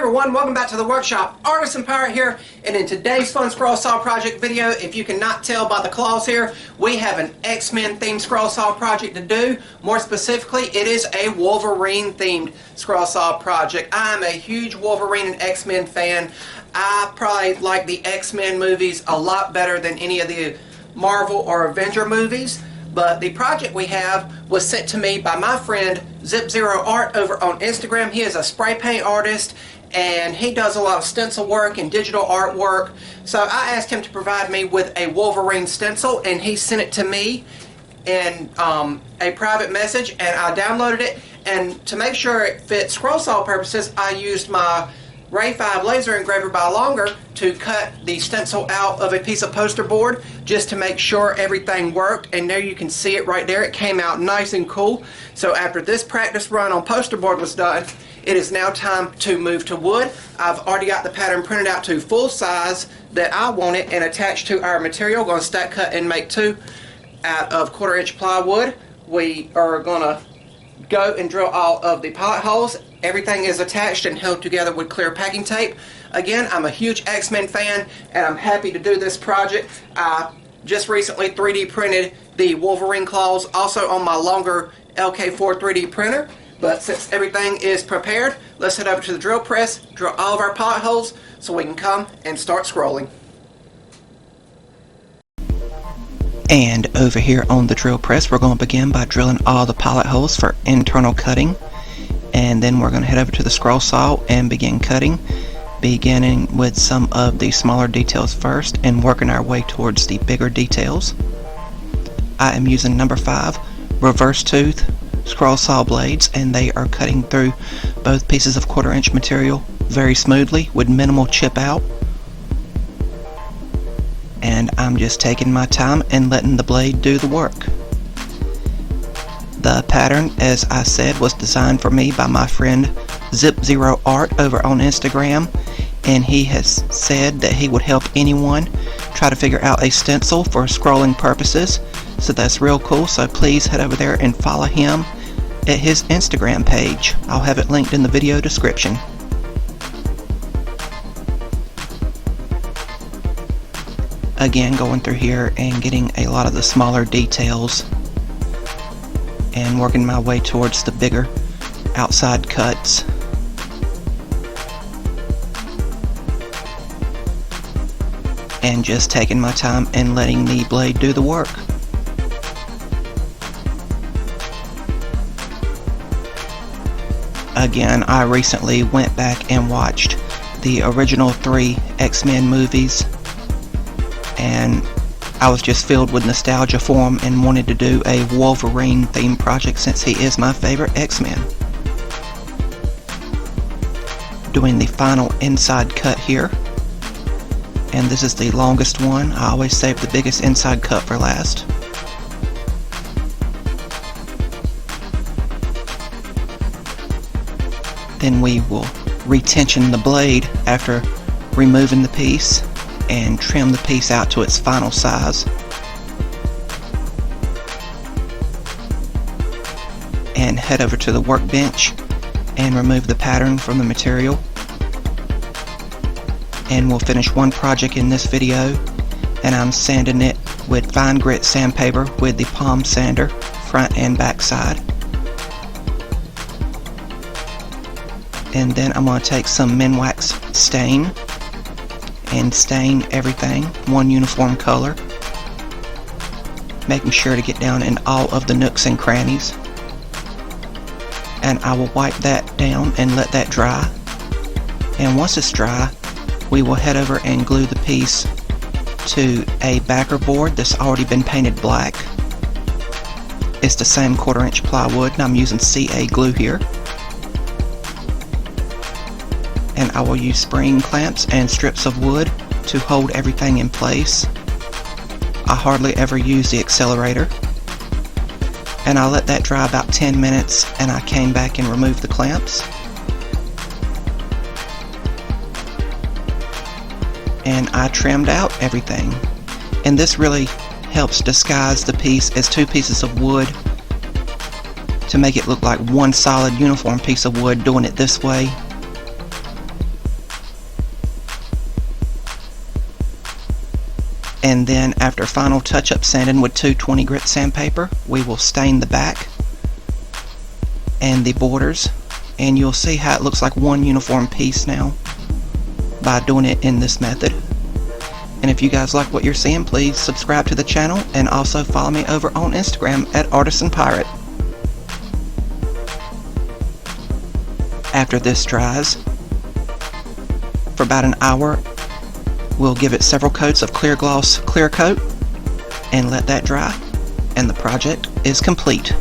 everyone, welcome back to the workshop. Artisan Pirate here, and in today's fun scroll saw project video, if you cannot tell by the claws here, we have an X-Men themed scroll saw project to do. More specifically, it is a Wolverine themed scroll saw project. I'm a huge Wolverine and X-Men fan. I probably like the X-Men movies a lot better than any of the Marvel or Avenger movies. But the project we have was sent to me by my friend Zip Zero Art over on Instagram. He is a spray paint artist and he does a lot of stencil work and digital artwork. So I asked him to provide me with a Wolverine stencil, and he sent it to me in a private message, and I downloaded it. And to make sure it fit scroll saw purposes, I used my Ray 5 laser engraver by Longer to cut the stencil out of a piece of poster board just to make sure everything worked. And there you can see it right there. It came out nice and cool. So after this practice run on poster board was done, it is now time to move to wood. I've already got the pattern printed out to full size that I wanted and attached to our material. Going to stack cut and make two out of 1/4 inch plywood. We are going to go and drill all of the pilot holes. Everything is attached and held together with clear packing tape. Again, I'm a huge X-Men fan and I'm happy to do this project. I just recently 3D printed the Wolverine claws also on my Longer LK4 3D printer. But since everything is prepared, let's head over to the drill press, drill all of our pilot holes so we can come and start scrolling. And over here on the drill press, we're going to begin by drilling all the pilot holes for internal cutting. And then we're going to head over to the scroll saw and begin cutting, beginning with some of the smaller details first and working our way towards the bigger details. I am using number 5 reverse tooth scroll saw blades, and they are cutting through both pieces of 1/4 inch material very smoothly with minimal chip out. And I'm just taking my time and letting the blade do the work. The pattern, as I said, was designed for me by my friend Zip Zero Art over on Instagram, and he has said that he would help anyone try to figure out a stencil for scrolling purposes. So that's real cool. So please head over there and follow him at his Instagram page. I'll have it linked in the video description. Again, going through here and getting a lot of the smaller details and working my way towards the bigger outside cuts. And just taking my time and letting the blade do the work. Again, I recently went back and watched the original 3 X-Men movies, and I was just filled with nostalgia for him and wanted to do a Wolverine themed project since he is my favorite X-Men. Doing the final inside cut here, and this is the longest one. I always save the biggest inside cut for last. Then we will retension the blade after removing the piece and trim the piece out to its final size. And head over to the workbench and remove the pattern from the material. And we'll finish one project in this video, and I'm sanding it with fine grit sandpaper with the palm sander, front and back side. And then I'm going to take some Minwax stain and stain everything one uniform color, making sure to get down in all of the nooks and crannies. And I will wipe that down and let that dry. And once it's dry, we will head over and glue the piece to a backer board that's already been painted black. It's the same 1/4 inch plywood, and I'm using CA glue here. And I will use spring clamps and strips of wood to hold everything in place. I hardly ever use the accelerator. And I let that dry about 10 minutes, and I came back and removed the clamps. And I trimmed out everything. And this really helps disguise the piece as 2 pieces of wood to make it look like one solid uniform piece of wood doing it this way. And then after final touch-up sanding with 220 grit sandpaper, we will stain the back and the borders, and you'll see how it looks like one uniform piece now by doing it in this method. And if you guys like what you're seeing, please subscribe to the channel and also follow me over on Instagram at Artisan Pirate. After this dries for about an hour, we'll give it several coats of clear gloss clear coat and let that dry, and the project is complete.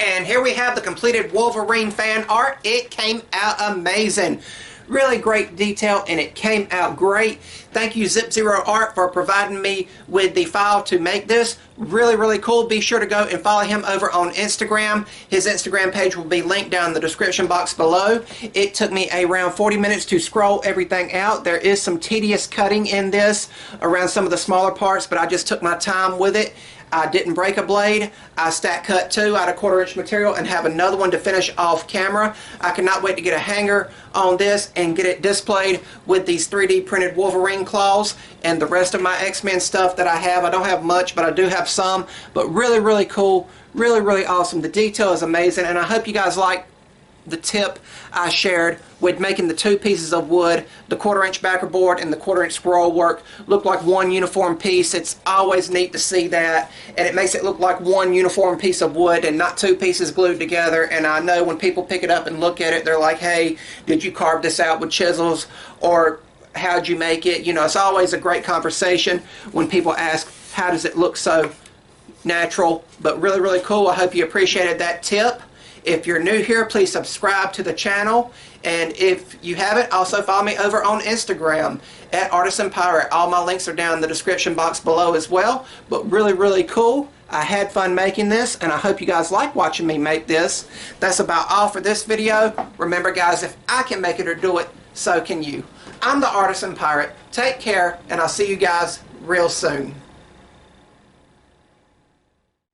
And here we have the completed Wolverine fan art. It came out amazing. Really great detail, and it came out great. Thank you Zip Zero Art for providing me with the file to make this. Really cool. Be sure to go and follow him over on Instagram. His Instagram page will be linked down in the description box below. It took me around 40 minutes to scroll everything out. There is some tedious cutting in this around some of the smaller parts, but I just took my time with it. I didn't break a blade. I stack cut 2 out of 1/4 inch material and have another one to finish off camera. I cannot wait to get a hanger on this and get it displayed with these 3D printed Wolverine claws and the rest of my X-Men stuff that I have. I don't have much, but I do have some. But really cool. Really awesome. The detail is amazing, and I hope you guys like the tip I shared with making the 2 pieces of wood, the 1/4 inch backer board and the 1/4 inch scroll work, look like one uniform piece. It's always neat to see that, and it makes it look like one uniform piece of wood and not 2 pieces glued together. And I know when people pick it up and look at it, they're like, hey, did you carve this out with chisels, or how'd you make it? You know, it's always a great conversation when people ask, how does it look so natural? But really cool. I hope you appreciated that tip. If you're new here, please subscribe to the channel, and if you haven't, also follow me over on Instagram at Artisan Pirate. All my links are down in the description box below as well. But really cool. I had fun making this, and I hope you guys like watching me make this. That's about all for this video. Remember guys, if I can make it or do it, so can you. I'm the Artisan Pirate. Take care, and I'll see you guys real soon.